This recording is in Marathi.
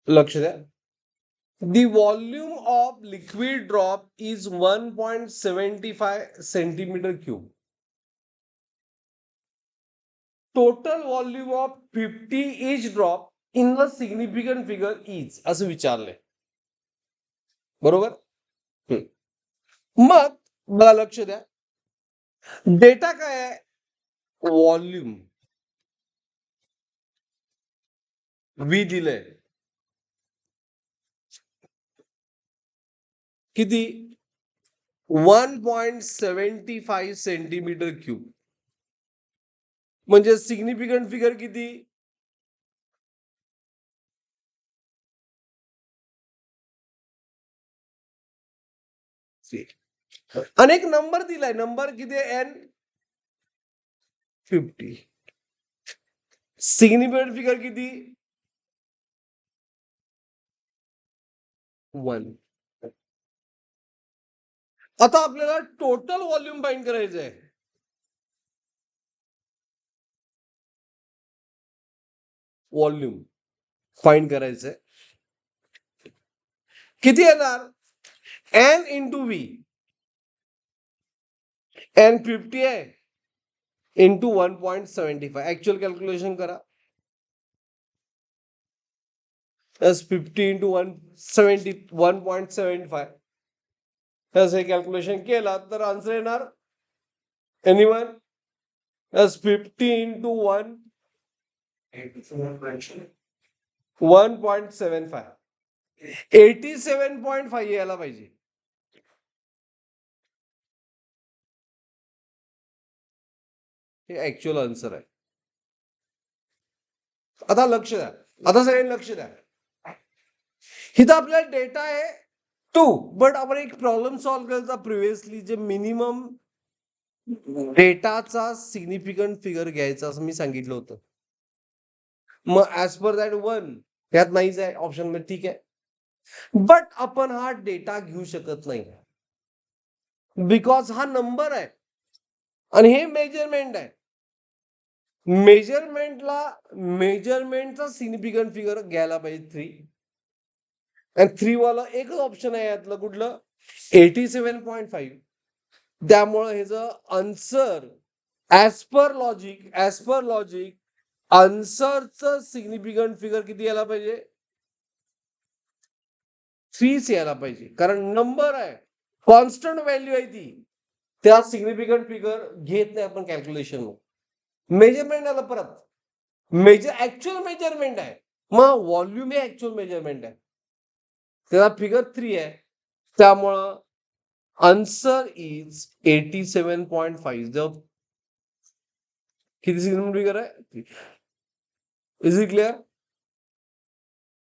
लक्ष द्या. The volume of liquid drop is 1.75 centimeter cube. Total volume of 50 each drop in the significant figure is असं विचारलंय. बरोबर. मग मला लक्ष द्या, डेटा काय आहे? व्हॉल्यूम व्ही दिलंय. किती? 1.75 सेंटीमीटर क्यूब. म्हणजे सिग्निफिकंट फिगर किती? अनेक नंबर दिलाय. नंबर किती आहे? N50. सिग्निफिकंट फिगर किती? 1. आता आपल्याला टोटल व्हॉल्यूम फाइंड करायचं आहे. व्हॉल्यूम फाइंड करायचंय. किती येणार? N into V. N50 आहे इंटू 1.75. ऍक्च्युअल कॅल्क्युलेशन करा. S50 into 1.75. हे कॅल्क्युलेशन केला तर आन्सर येणार. एनीवन? S50 into 1.75. 87.5 यायला पाहिजे. हे ऍक्च्युअल आन्सर आहे. आता लक्ष द्या. आता सगळ्यांनी लक्ष द्या. इथं आपल्याला डेटा आहे 2. बट आपण एक प्रॉब्लेम सॉल्व्ह केला प्रिव्हियसली, जे मिनिमम डेटाचा सिग्निफिकंट फिगर घ्यायचा असं मी सांगितलं होतं. मग ऍज पर दॅट 1 यात नाहीच आहे ऑप्शन मध्ये. ठीक आहे. बट आपण हा डेटा घेऊ शकत नाही, बिकॉज हा नंबर आहे आणि हे मेजरमेंट आहे. मेजरमेंटचा सिग्निफिकंट फिगर घ्यायला पाहिजे 3. आणि 3 वाला एकच ऑप्शन आहे यातलं, कुठलं? 87.5. त्यामुळे ह्याचं आन्सर ऍज पर लॉजिक आन्सरचं सिग्निफिकंट फिगर किती यायला पाहिजे? 3 यायला पाहिजे. कारण नंबर आहे, कॉन्स्टंट व्हॅल्यू आहे ती. त्या सिग्निफिकंट फिगर घेत नाही आपण कॅल्क्युलेशन. मेजरमेंट आलं परत. ऍक्च्युअल मेजरमेंट आहे. मग व्हॉल्यूम हे ऍक्च्युअल मेजरमेंट आहे. त्याचा फिगर 3 आहे. त्यामुळं आन्सर इज 87.5. किती सिग्निफिकंट फिगर आहे? Is it clear?